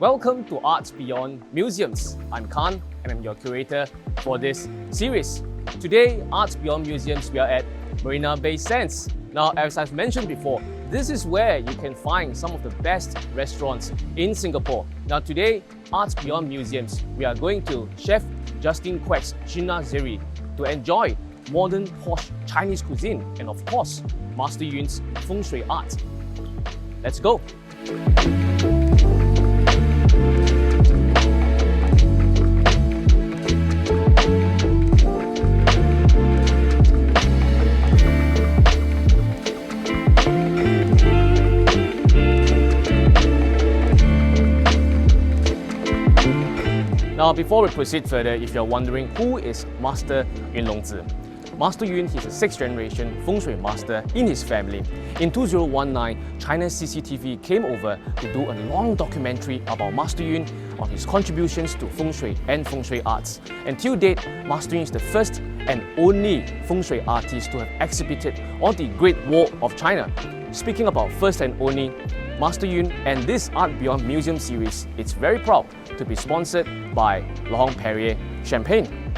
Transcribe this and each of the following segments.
Welcome to Arts Beyond Museums. I'm Khan and I'm your curator for this series. Today, Arts Beyond Museums, we are at Marina Bay Sands. Now, as I've mentioned before, this is where you can find some of the best restaurants in Singapore. Now today, Arts Beyond Museums, we are going to Chef Justin Quek's Chinoiserie to enjoy modern posh Chinese cuisine and of course, Master Yun's Feng Shui art. Let's go! Now, before we proceed further, if you're wondering who is Master Yun Zi, Master Yun, he's a 6th generation Feng Shui master in his family. In 2019, China's CCTV came over to do a long documentary about Master Yun on his contributions to Feng Shui and Feng Shui arts. And till date, Master Yun is the first and only Feng Shui artist to have exhibited on the Great Wall of China. Speaking about first and only, Master Yun and this Art Beyond Museum series, it's very proud to be sponsored by Laurent-Perrier Champagne.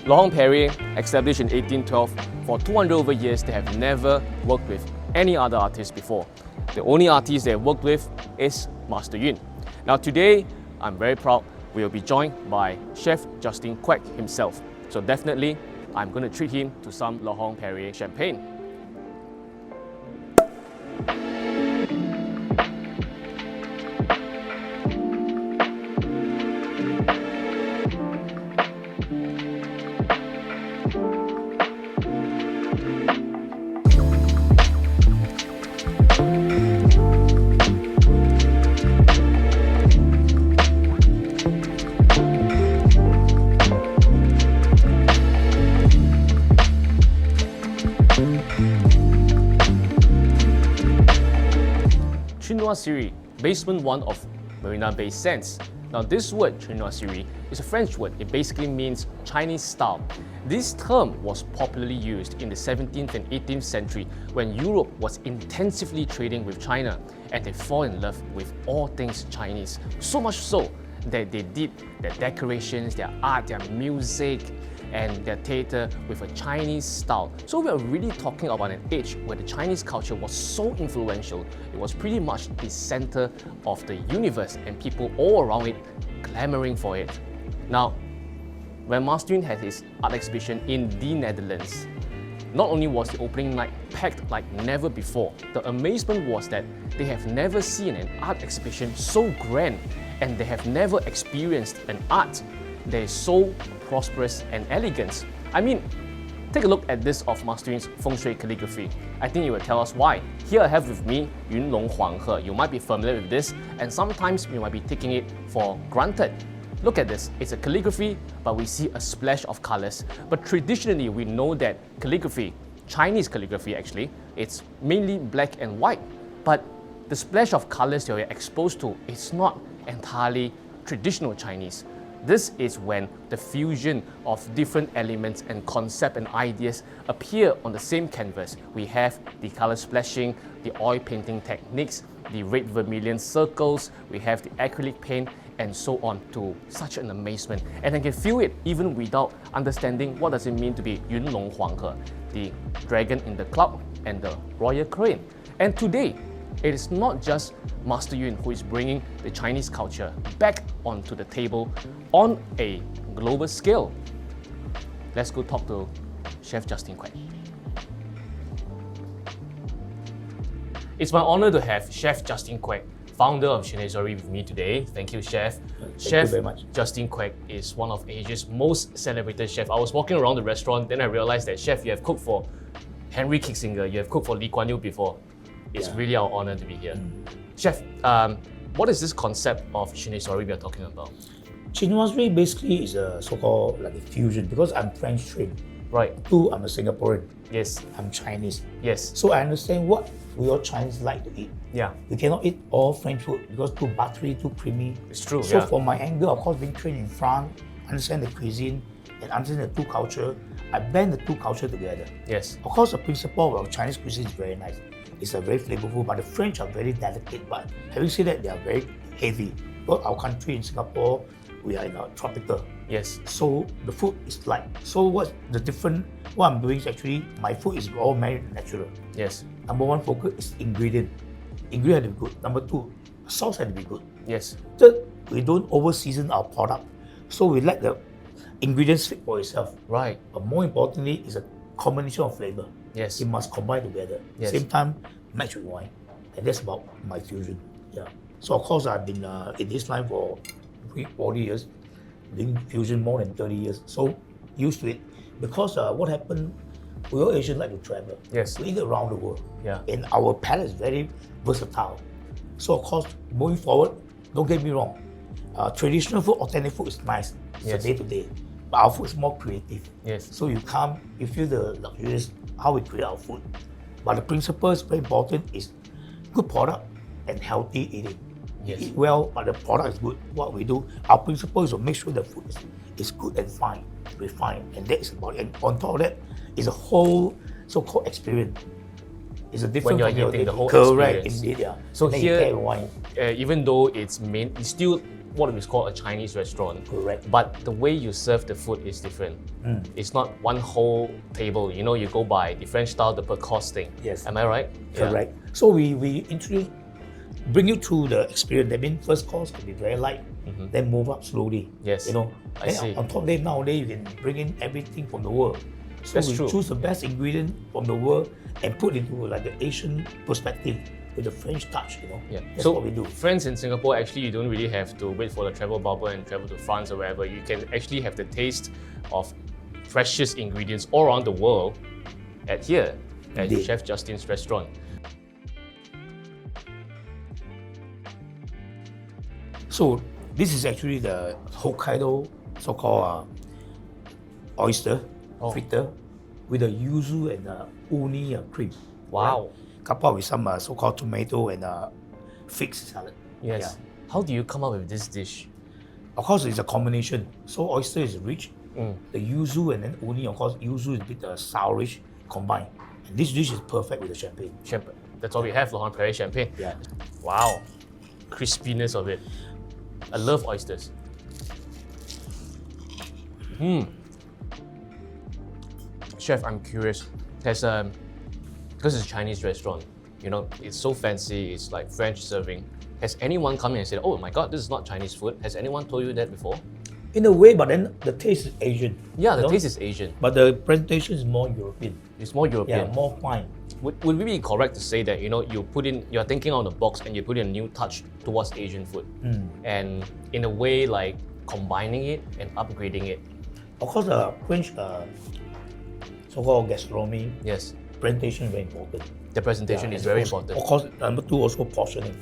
Laurent-Perrier, established in 1812, for 200 over years, they have never worked with any other artist before. The only artist they have worked with is Master Yun. Now today, I'm very proud we will be joined by Chef Justin Quek himself. So definitely, I'm going to treat him to some Laurent-Perrier Champagne. Chinoiserie, basement 1 of Marina Bay Sands. Now this word, Chinoiserie, is a French word. It basically means Chinese style. This term was popularly used in the 17th and 18th century when Europe was intensively trading with China and they fall in love with all things Chinese. So much so that they did their decorations, their art, their music, and their theatre with a Chinese style. So we are really talking about an age where the Chinese culture was so influential. It was pretty much the center of the universe and people all around it clamoring for it. Now, when Master Yun had his art exhibition in the Netherlands, not only was the opening night packed like never before, the amazement was that they have never seen an art exhibition so grand and they have never experienced an art that is so prosperous and elegant. I mean, take a look at this of Master Yun's Feng Shui calligraphy. I think it will tell us why. Here I have with me Yun Long Huang He. You might be familiar with this, and sometimes you might be taking it for granted. Look at this, it's a calligraphy, but we see a splash of colors. But traditionally, we know that calligraphy, Chinese calligraphy actually, it's mainly black and white. But the splash of colors that we're exposed to is not entirely traditional Chinese. This is when the fusion of different elements and concepts and ideas appear on the same canvas. We have the color splashing, the oil painting techniques, the red vermilion circles, we have the acrylic paint, and so on, to such an amazement. And I can feel it even without understanding what does it mean to be Yun Long Huang He, the dragon in the cloud and the royal crane. And today, it is not just Master Yun who is bringing the Chinese culture back onto the table on a global scale. Let's go talk to Chef Justin Quek. It's my honor to have Chef Justin Quek, founder of Chinoiserie, with me today. Thank you, Chef. Thank you very much. Justin Quek is one of Asia's most celebrated chefs. I was walking around the restaurant, then I realized that, Chef, you have cooked for Henry Kissinger, you have cooked for Lee Kuan Yew before. It's really our honor to be here. Chef, what is this concept of Chinoiserie we are talking about? Chinoiserie basically is a so-called like a fusion because I'm French trained. Right. Two, I'm a Singaporean. Yes. I'm Chinese. Yes. So I understand what we all Chinese like to eat. Yeah. We cannot eat all French food because too buttery, too creamy. It's true. So from my angle, of course, being trained in France, understand the cuisine and understand the two culture, I blend the two culture together. Yes. Of course, the principle of our Chinese cuisine is very nice. It's a very flavorful, but the French are very delicate. But having said that, they are very heavy. But our country in Singapore, we are in a tropical. Yes. So the food is light. So what's the different? What I'm doing is actually my food is all made natural. Yes. Number one focus is ingredient. Ingredient have to be good. Number two, sauce have to be good. Yes. Third, we don't over season our product. So we let the ingredients speak for itself. Right. But more importantly, is a combination of flavor. Yes. It must combine together. Yes. Same time, match with wine. And that's about my fusion. Yeah. So of course I've been in this line for 40 years, doing fusion more than 30 years. So used to it. Because what happened, we all Asians like to travel. Yes. We eat around the world. Yeah. And our palate is very versatile. So of course, moving forward, don't get me wrong, traditional food, authentic food is nice. It's Yes. a day to day. But our food is more creative. Yes. So you come, you feel the luxurious, how we create our food. But the principle is very important is good product and healthy eating. Yes. You eat well, but the product is good. What we do, our principle is to make sure the food is good and fine, refined. And that is about it. And on top of that is a whole so-called experience. It's a different When from you're your eating the whole correct, experience. indeed, yeah. So And then you here, pair wine. Even though it's still what is called a Chinese restaurant. Correct. But the way you serve the food is different. It's not one whole table. You know, you go by the French style, the per course thing. Yes. Am I right? Correct. So we introduce, bring you through the experience. That means first course can be very light, then move up slowly. Yes. You know, I see. on top of that, nowadays you can bring in everything from the world. So That's we true. choose the best ingredient from the world and put into like the Asian perspective with the French touch. You know. Yeah. That's So what we do. friends in Singapore, actually, you don't really have to wait for the travel bubble and travel to France or wherever. You can actually have the taste of precious ingredients all around the world at here at Indeed. Chef Justin's restaurant. So this is actually the Hokkaido so-called oyster fritter with the yuzu and uni cream. Wow. Coupled up with some so-called tomato and fig salad. Yes. Yeah. How do you come up with this dish? Of course, it's a combination. So oyster is rich. The yuzu and then uni, of course, yuzu is a bit sourish combined. And this dish is perfect with the champagne. Champagne. That's all we have, Laurent-Perrier champagne. Yeah. Wow. Crispiness of it. I love oysters. Chef, I'm curious. Because it's a Chinese restaurant, you know, it's so fancy, it's like French serving. Has anyone come in and said, oh my God, this is not Chinese food? Has anyone told you that before? In a way, but then the taste is Asian. Yeah, the you know? taste is Asian. But the presentation is more European. It's more European. Yeah, more fine. Would we be correct to say that, you know, you're thinking on the box and you put in a new touch towards Asian food? And in a way, like combining it and upgrading it? Of course, the French so-called gastronomy Yes. presentation is very important. The presentation is very important. Of course, number two, also portioning.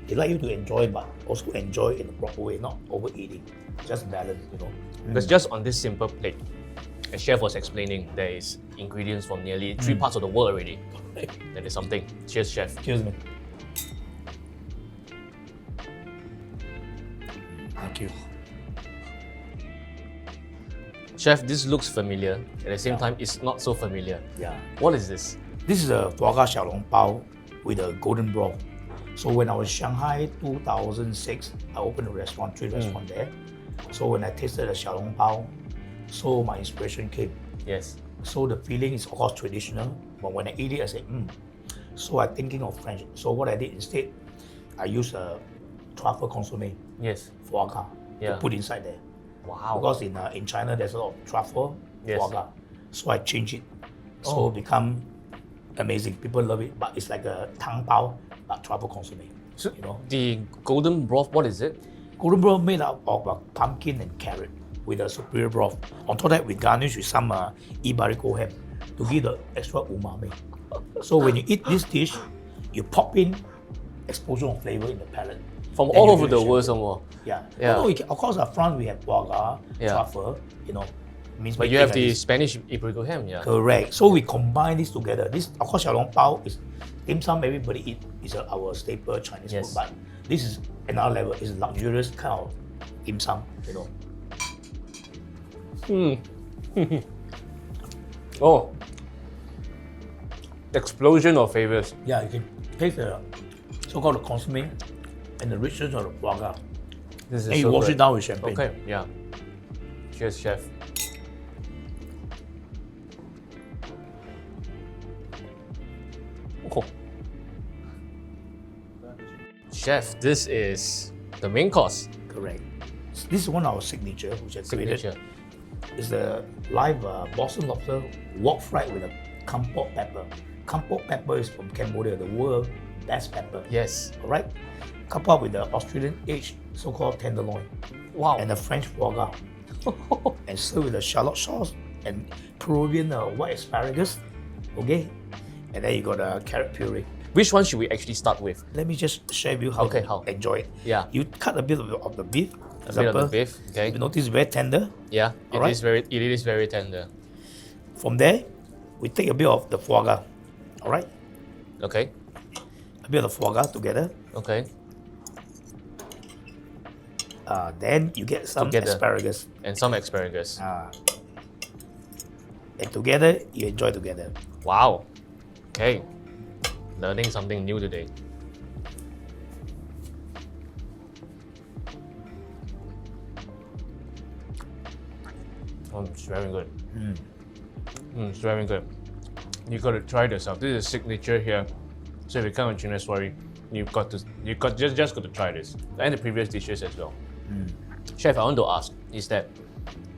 They like you to enjoy, but also enjoy in a proper way, not overeating. Just balance, you know. Because just on this simple plate, as Chef was explaining, there is ingredients from nearly 3 parts of the world already. That is something. Cheers, Chef. Cheers, man. Thank you. Chef, this looks familiar. At the same time, it's not so familiar. Yeah. What is this? This is a foie gras xiaolongbao with a golden broth. So when I was in Shanghai 2006, I opened a restaurant, trade restaurant there. So when I tasted the xiaolongbao, so my inspiration came. Yes. So the feeling is of course traditional, but when I eat it, I said, So I'm thinking of French. So what I did instead, I used a truffle consommé, Yes. foie gras, Yeah. to put inside there. Wow. Because in China, there's a lot of truffle, Yes. foie gras. So I changed it. So it become amazing. People love it, but it's like a tang bao, but truffle consommé. So you know, the golden broth, what is it? golden broth made up of pumpkin and carrot with a superior broth. On top of that, we garnish with some iberico ham to give the extra umami. So when you eat this dish, you pop in explosion of flavor in the palate. From Then all you over the finish world it. somewhere. Yeah. Yeah. No, of course, up front we have foie gras, truffle, you know. Means But you have the Spanish Iberico ham, yeah. Correct. So we combine this together. This, of course, xiaolongbao is dim sum. Everybody eat is our staple Chinese Yes. food, but this is another level. It's luxurious kind of dim sum. You know. Oh. explosion of flavors. Yeah, you can taste the so-called the consommé and the richness of the foie gras. This is And you so wash good. it down with champagne. Okay, yeah. Cheers, chef. Oh. Chef, this is the main course. Correct. This is one of our signature, which I created. Signature. It's the live Boston lobster wok fried with a kampok pepper. Kampok pepper is from Cambodia, the world best pepper. Yes. All right. Coupled up with the Australian aged so-called tenderloin Wow. and the French foie gras, and served with the shallot sauce and Peruvian white asparagus. Okay. And then you got a carrot puree. Which one should we actually start with? Let me just share with you how Okay, to how? enjoy it. Yeah. You cut a bit of the beef. A bit of the beef. Okay. You notice it's very tender. Yeah. It Alright. is very tender. From there, we take a bit of the foie gras. All right. Okay. A bit of the foie gras together. Okay. Then you get some Together. asparagus. And some asparagus. And together, you enjoy together. Wow. Okay. Learning something new today. It's very good. It's very good. You gotta try this out. This is a signature here. So if you come to Chinoiserie, you just got to try this. And the previous dishes as well. Chef, I want to ask, is that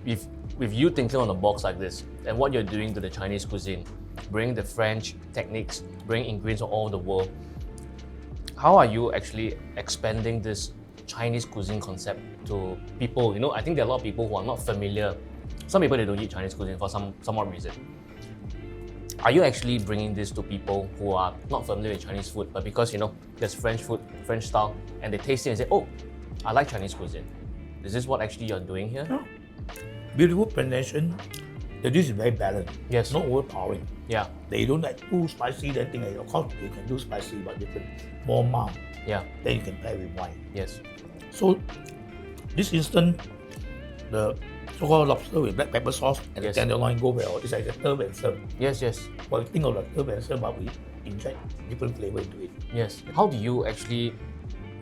if with you thinking on a box like this and what you're doing to the Chinese cuisine, bring the French techniques, bring ingredients from all over the world, how are you actually expanding this Chinese cuisine concept to people? You know, I think there are a lot of people who are not familiar. Some people, they don't eat Chinese cuisine for some odd reason. Are you actually bringing this to people who are not familiar with Chinese food, but because, you know, there's French food, French style, and they taste it and say, oh, I like Chinese cuisine. Is this what actually you're doing here? No. Beautiful presentation. The dish is very balanced. Yes. Not overpowering. Yeah. They don't like too spicy, then think, of course, you can do spicy, but different, more mild. Yeah. Then you can pair with wine. Yes. So, this instant, the so-called lobster with black pepper sauce and Yes. the tenderloin go well. It's like a herb and serve. Yes, yes. But we think of the herb and serve, but we inject different flavor into it. Yes. How do you actually,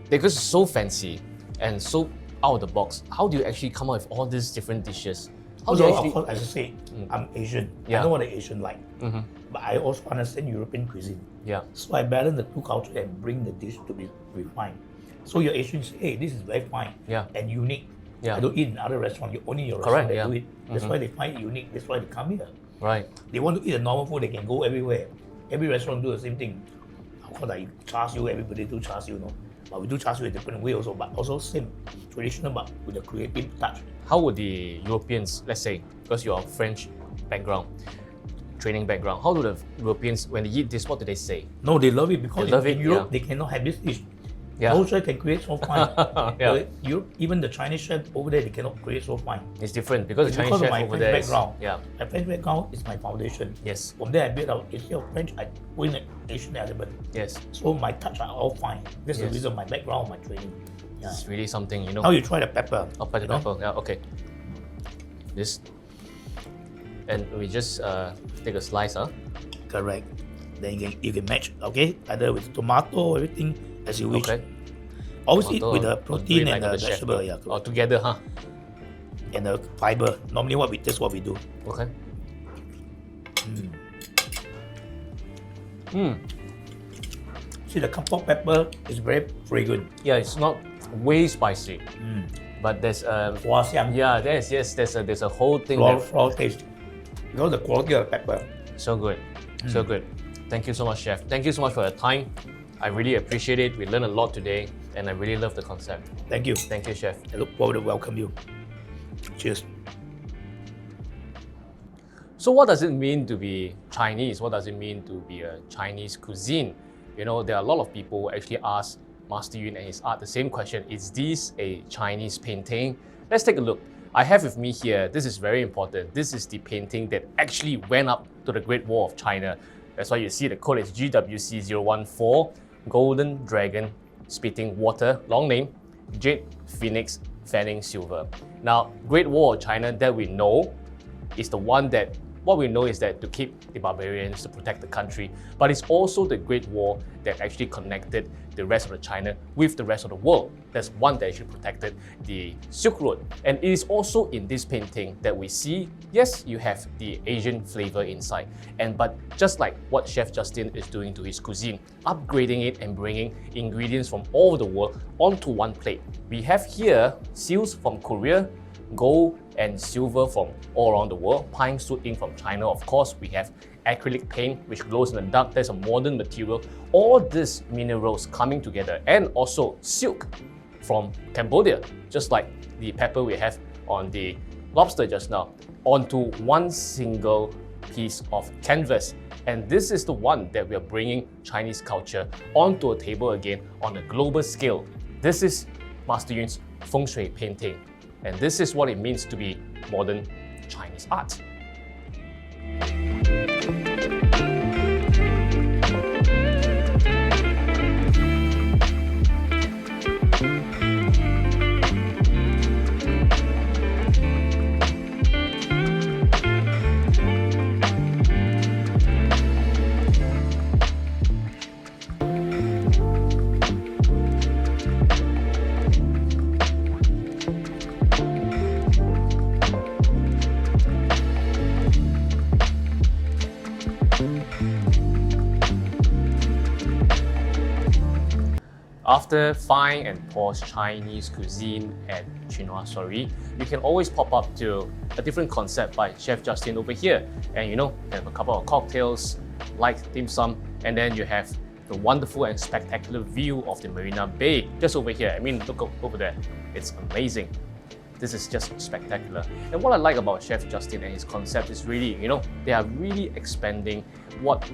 because it's so fancy and so out of the box, how do you actually come up with all these different dishes? How do Also, you actually, of course, as I say, I'm Asian. Yeah. I know what the Asian like. But I also understand European cuisine. yeah. So I balance the two cultures and bring the dish to be refined. So your Asians say, hey, this is very fine Yeah. and unique. Yeah. I don't eat in other restaurants. Only your Correct, restaurant that yeah. do it. That's why they find it unique. That's why they come here. Right. They want to eat a normal food. They can go everywhere. Every restaurant do the same thing. Of course, like char siu, everybody do char siu, no? But we do char siu a different way also. But also same traditional, but with a creative touch. How would the Europeans, let's say, because you're French background, training background, how do the Europeans, when they eat this, what do they say? No, they love it because They love in it, Europe yeah. they cannot have this dish. Yeah. No chef can create so fine. Yeah. Europe, even the Chinese chef over there, they cannot create so fine. It's different because the Chinese Because of chef my over French there is, background. yeah. My French background is my foundation. Yes. From there, I built out instead of French, I put in an Asian element. Yes. So my touch are all fine. That's Yes. the reason my background, my training. Yeah. It's really something, you know. Now you try the pepper. Oh, pepper, you know? pepper. Yeah, okay. This. And we just take a slice, huh? Correct. Then you can match, okay? Either with tomato, everything as you wish. Okay. Always eat Tomato with the or protein green and like the chef. vegetable, yeah, Or together, huh? and the fiber. Normally, that's what we do. Okay. See, the kampong pepper is very fragrant. Yeah, it's not way spicy, but there's Hua xiang, yeah, there's a whole thing. floral taste. Because the quality of the pepper. So good, so good. Thank you so much, chef. Thank you so much for your time. I really appreciate it. We learned a lot today, and I really love the concept. Thank you. Thank you, chef. I look forward to welcome you. Cheers. So what does it mean to be Chinese? What does it mean to be a Chinese cuisine? You know, there are a lot of people who actually ask Master Yun and his art the same question. Is this a Chinese painting? Let's take a look. I have with me here, this is very important. This is the painting that actually went up to the Great Wall of China. That's why you see the code is GWC014, Golden Dragon Spitting Water, long name, Jade Phoenix Fanning Silver. Now, Great Wall of China that we know is the one that what we know is that to keep the barbarians, to protect the country, but it's also the Great War that actually connected the rest of the China with the rest of the world. That's one that actually protected the Silk Road. And it is also in this painting that we see, yes, you have the Asian flavor inside, but just like what Chef Justin is doing to his cuisine, upgrading it and bringing ingredients from all over the world onto one plate. We have here seals from Korea, gold and silver from all around the world, pine soot ink from China, of course. We have acrylic paint which glows in the dark. There's a modern material. All these minerals coming together, and also silk from Cambodia, just like the pepper we have on the lobster just now, onto one single piece of canvas. And this is the one that we are bringing Chinese culture onto a table again on a global scale. This is Master Yun's Feng Shui painting. And this is what it means to be modern Chinese art. After fine and posh Chinese cuisine at Chinoiserie, you can always pop up to a different concept by Chef Justin over here. And you have a couple of cocktails, like dim sum, and then you have the wonderful and spectacular view of the Marina Bay just over here. I mean, look over there. It's amazing. This is just spectacular. And what I like about Chef Justin and his concept is really, they are really expanding what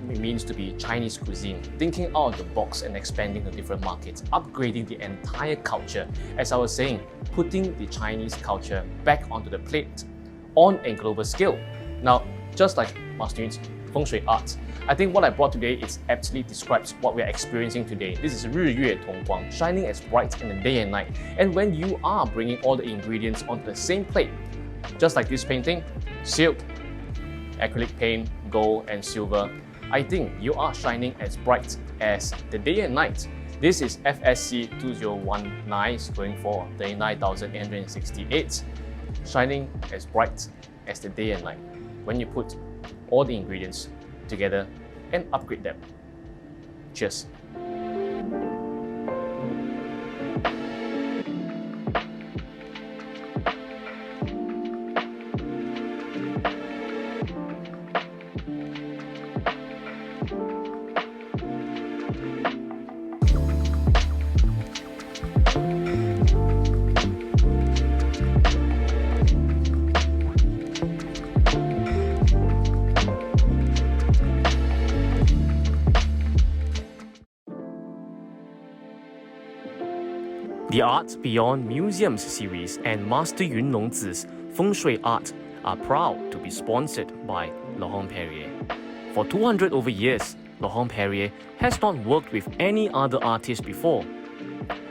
it means to be Chinese cuisine, thinking out of the box and expanding to different markets, upgrading the entire culture. As I was saying, putting the Chinese culture back onto the plate on a global scale. Now, just like Master Yun's Feng Shui art, I think what I brought today is aptly describes what we are experiencing today. This is 日月同光, shining as bright in the day and night. And when you are bringing all the ingredients onto the same plate, just like this painting, silk, acrylic paint, gold and silver, I think you are shining as bright as the day and night. This is FSC 2019 going for 39,868, shining as bright as the day and night when you put all the ingredients together and upgrade them. Cheers. The Art Beyond Museums series and Master Yun Longzi's Feng Shui art are proud to be sponsored by Laurent-Perrier. For 200 over years, Laurent-Perrier has not worked with any other artist before.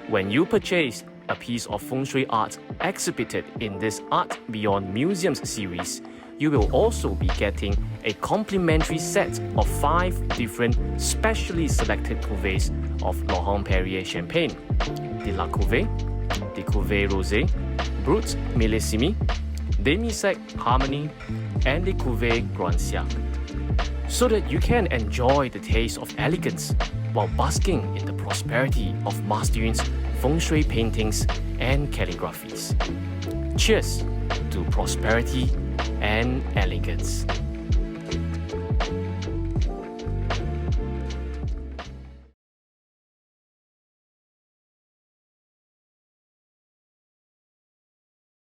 When you purchase a piece of Feng Shui art exhibited in this Art Beyond Museums series, you will also be getting a complimentary set of 5 different specially selected cuvées of Laurent-Perrier champagne: the La Cuvée, the Cuvée Rosé, Brut Millésimé, Demi-Sec Harmony, and the Cuvée Grand Siècle, so that you can enjoy the taste of elegance while basking in the prosperity of Master Yun's Feng Shui paintings and calligraphies. Cheers to prosperity and elegance.